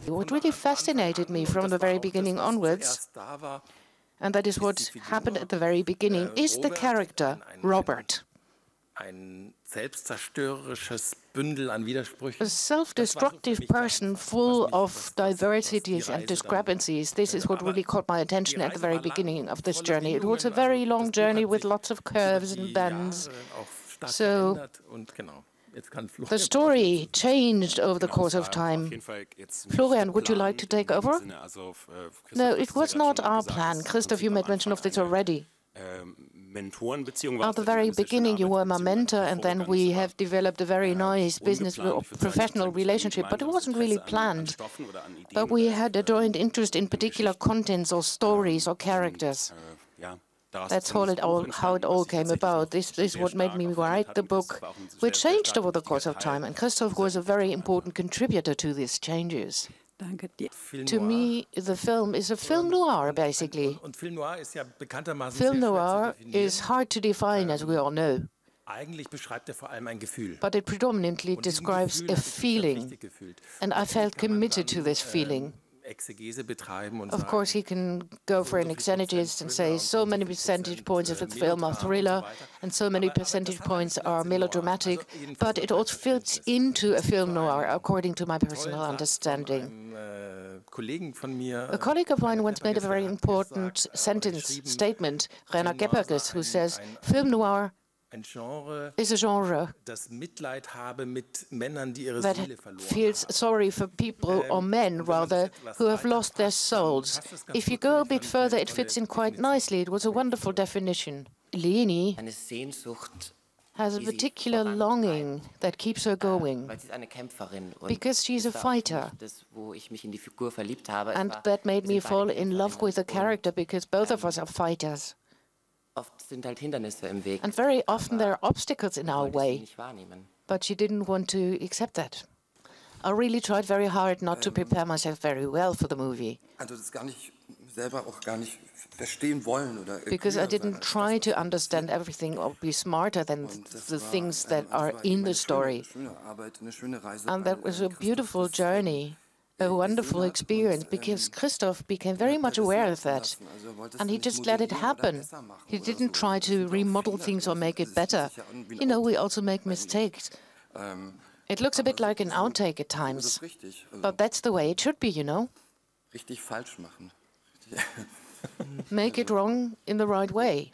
What really fascinated me from the very beginning onwards, and that is what happened at the very beginning, is the character Robert. A self-destructive person full of diversities and discrepancies. This is what really caught my attention at the very beginning of this journey. It was a very long journey with lots of curves and bends. So the story changed over the course of time. Florian, would you like to take over? No, it was not our plan. Christoph, you made mention of this already. At the very beginning, you were my mentor, and then we have developed a very nice business or professional relationship, but it wasn't really planned. But we had a joint interest in particular contents or stories or characters. That's how it all came about. This is what made me write the book, which changed over the course of time, and Christoph was a very important contributor to these changes. To me, the film is a film noir, basically. Film noir is hard to define, as we all know. But it predominantly describes a feeling, and I felt committed to this feeling. Of course, he can go for an exegesis and say so many percentage points of the film are thriller and so many percentage points are melodramatic, but it also fits into a film noir, according to my personal understanding. A colleague of mine once made a very important statement, Rainer Gebberges, who says, film noir is a genre that feels sorry for people, or men rather, who have lost their souls. If you go a bit further, it fits in quite nicely. It was a wonderful definition. Leni has a particular longing that keeps her going, because she's a fighter. And that made me fall in love with the character, because both of us are fighters. And very often there are obstacles in our way, but she didn't want to accept that. I really tried very hard not to prepare myself very well for the movie, because I didn't try to understand everything or be smarter than the things that are in the story. And that was a beautiful journey. A wonderful experience, because Christoph became very much aware of that, and he just let it happen. He didn't try to remodel things or make it better. You know, we also make mistakes. It looks a bit like an outtake at times, but that's the way it should be, you know. Make it wrong in the right way.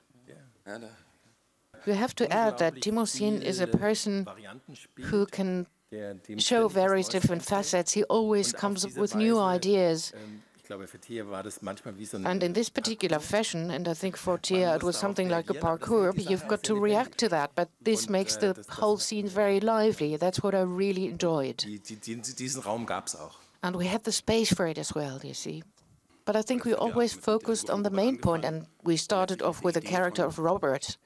We have to add that Timocin is a person who can show various different facets. He always comes up with new ideas. And in this particular fashion, and I think for Thea it was something like a parkour, but you've got to react to that. But this makes the whole scene very lively. That's what I really enjoyed. And we had the space for it as well, you see. But I think we always focused on the main point, and we started off with the character of Robert.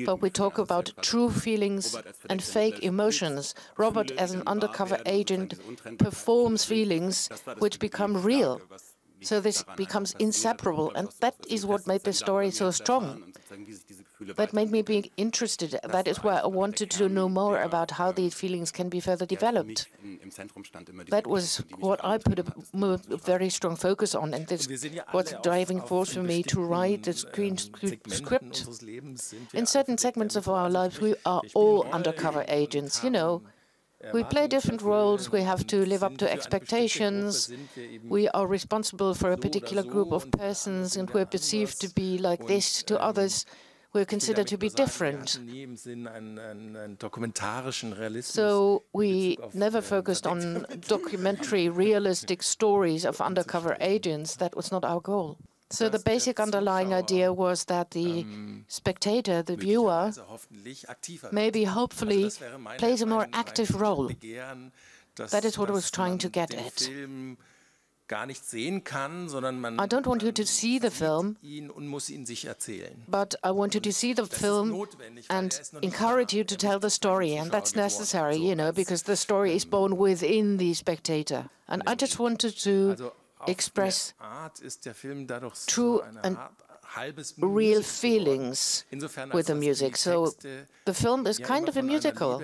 But we talk about true feelings and fake emotions. Robert, as an undercover agent, performs feelings which become real. So this becomes inseparable, and that is what made the story so strong. That made me be interested. That is why I wanted to know more about how these feelings can be further developed. That was what I put a very strong focus on, and this was the driving force for me to write the script. In certain segments of our lives, we are all undercover agents, you know. We play different roles, we have to live up to expectations, we are responsible for a particular group of persons, and we're perceived to be like this to others. We're considered to be different. So we never focused on documentary, realistic stories of undercover agents. That was not our goal. So the basic underlying idea was that the spectator, the viewer, maybe hopefully plays a more active role. That is what I was trying to get at. I don't want you to see the film, but I want you to see the film and encourage you to tell the story, and that's necessary, you know, because the story is born within the spectator. And I just wanted to express true and real feelings with the music. So the film is kind of a musical,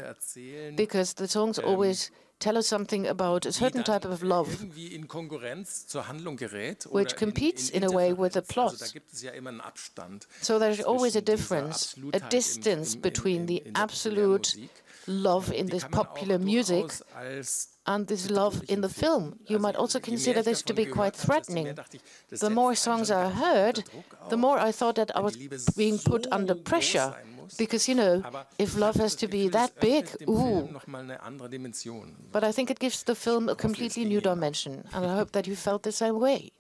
because the songs always tell us something about a certain type of love, which competes in a way with the plot. So there's always a difference, a distance between the absolute love in this popular music and this love in the film. You might also consider this to be quite threatening. The more songs I heard, the more I thought that I was being put under pressure. Because, you know, if love has to be that big, ooh. But I think it gives the film a completely new dimension, and I hope that you felt the same way.